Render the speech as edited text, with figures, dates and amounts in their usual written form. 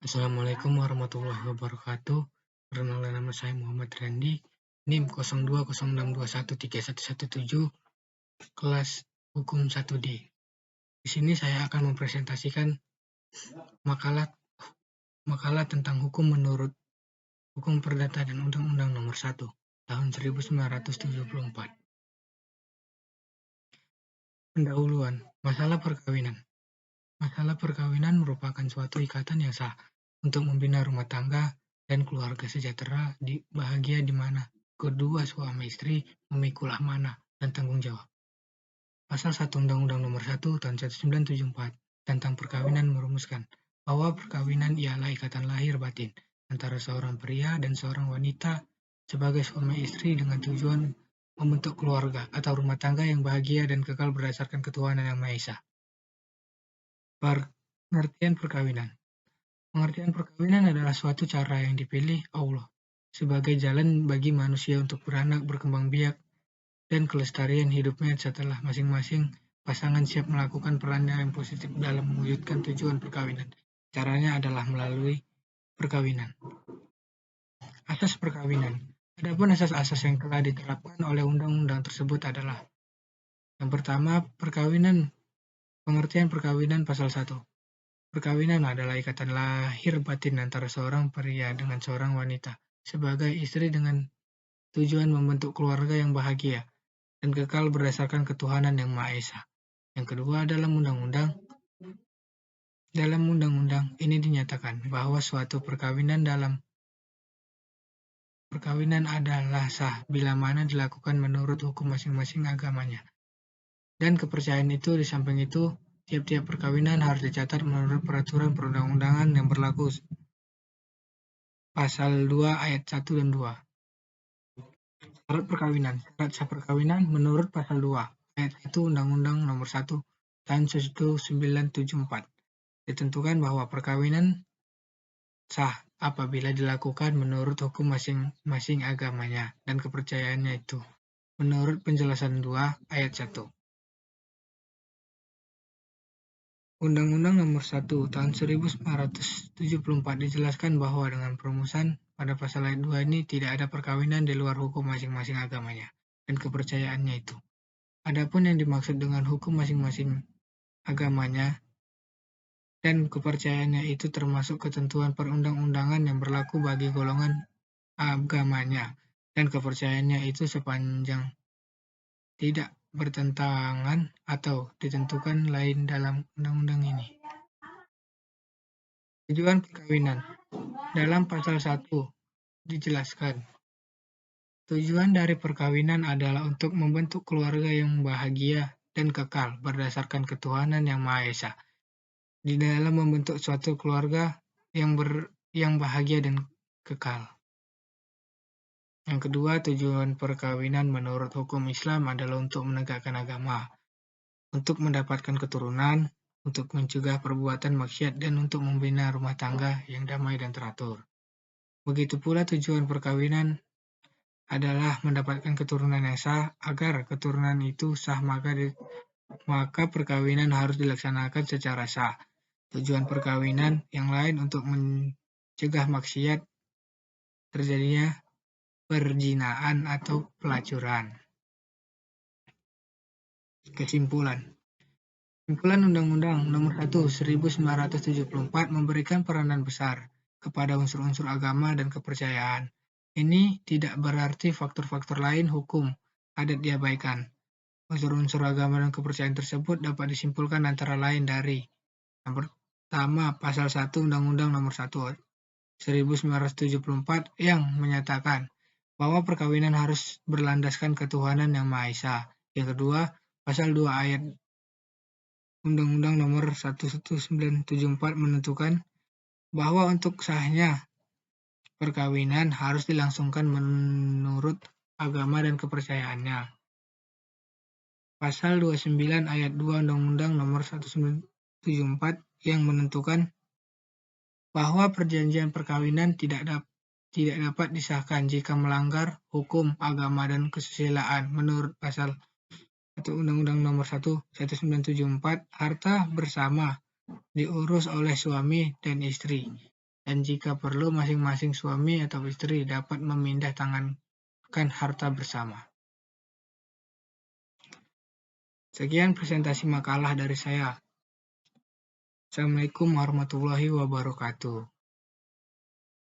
Assalamualaikum warahmatullahi wabarakatuh. Perkenalkan nama saya Muhammad Randi, NIM 0206213117, kelas Hukum 1D. Di sini saya akan mempresentasikan makalah makalah tentang hukum menurut Hukum Perdata dan Undang-Undang Nomor 1 Tahun 1974. Pendahuluan, masalah perkawinan. Masalah perkawinan merupakan suatu ikatan yang sah untuk membina rumah tangga dan keluarga sejahtera bahagia di mana kedua suami istri memikul amanah dan tanggung jawab. Pasal 1 Undang-Undang Nomor 1 Tahun 1974 tentang perkawinan merumuskan bahwa perkawinan ialah ikatan lahir batin antara seorang pria dan seorang wanita sebagai suami istri dengan tujuan membentuk keluarga atau rumah tangga yang bahagia dan kekal berdasarkan ketuhanan yang Maha Esa. Pengertian perkawinan. Pengertian perkawinan adalah suatu cara yang dipilih Allah sebagai jalan bagi manusia untuk beranak, berkembang biak, dan kelestarian hidupnya setelah masing-masing pasangan siap melakukan perannya yang positif dalam mewujudkan tujuan perkawinan. Caranya adalah melalui perkawinan. Asas perkawinan. Adapun asas-asas yang telah diterapkan oleh undang-undang tersebut adalah: yang pertama, pengertian perkawinan pasal 1. Perkawinan adalah ikatan lahir batin antara seorang pria dengan seorang wanita sebagai istri dengan tujuan membentuk keluarga yang bahagia dan kekal berdasarkan ketuhanan yang Maha Esa. Yang kedua, dalam undang-undang ini dinyatakan bahwa suatu perkawinan adalah sah bila mana dilakukan menurut hukum masing-masing agamanya dan kepercayaan itu. Di samping itu, tiap-tiap perkawinan harus dicatat menurut peraturan perundang-undangan yang berlaku. Pasal 2 ayat 1 dan 2. Syarat perkawinan. Syarat sah perkawinan menurut pasal 2 ayat 1 Undang-Undang Nomor 1 Tahun 1974 ditentukan bahwa perkawinan sah apabila dilakukan menurut hukum masing-masing agamanya dan kepercayaannya itu, menurut penjelasan 2 ayat 1. Undang-Undang Nomor 1 Tahun 1974 dijelaskan bahwa dengan perumusan pada pasal ayat 2 ini tidak ada perkawinan di luar hukum masing-masing agamanya dan kepercayaannya itu. Adapun yang dimaksud dengan hukum masing-masing agamanya dan kepercayaannya itu termasuk ketentuan perundang-undangan yang berlaku bagi golongan agamanya dan kepercayaannya itu sepanjang tidak bertentangan atau ditentukan lain dalam undang-undang ini. Tujuan perkawinan. Dalam pasal 1 dijelaskan, tujuan dari perkawinan adalah untuk membentuk keluarga yang bahagia dan kekal berdasarkan ketuhanan yang Maha Esa. Di dalam membentuk suatu keluarga yang bahagia dan kekal. Yang kedua, tujuan perkawinan menurut hukum Islam adalah untuk menegakkan agama, untuk mendapatkan keturunan, untuk mencegah perbuatan maksiat, dan untuk membina rumah tangga yang damai dan teratur. Begitu pula tujuan perkawinan adalah mendapatkan keturunan yang sah. Agar keturunan itu sah, maka perkawinan harus dilaksanakan secara sah. Tujuan perkawinan yang lain untuk mencegah maksiat terjadinya perzinahan atau pelacuran. Kesimpulan Undang-Undang Nomor 1 1974 memberikan peranan besar kepada unsur-unsur agama dan kepercayaan. Ini tidak berarti faktor-faktor lain hukum adat diabaikan. Unsur-unsur agama dan kepercayaan tersebut dapat disimpulkan antara lain dari: yang pertama, pasal 1 Undang-Undang Nomor 1 1974 yang menyatakan bahwa perkawinan harus berlandaskan ketuhanan yang Maha Esa. Yang kedua, pasal 2 ayat Undang-Undang Nomor 1 1974 menentukan bahwa untuk sahnya perkawinan harus dilangsungkan menurut agama dan kepercayaannya. Pasal 29 ayat 2 Undang-Undang Nomor 1974 yang menentukan bahwa perjanjian perkawinan tidak dapat disahkan jika melanggar hukum, agama, dan kesusilaan. Menurut pasal 1 Undang-Undang Nomor 1 1974, harta bersama diurus oleh suami dan istri dan jika perlu masing-masing suami atau istri dapat memindah tangankan harta bersama. Sekian presentasi makalah dari saya. Assalamualaikum warahmatullahi wabarakatuh.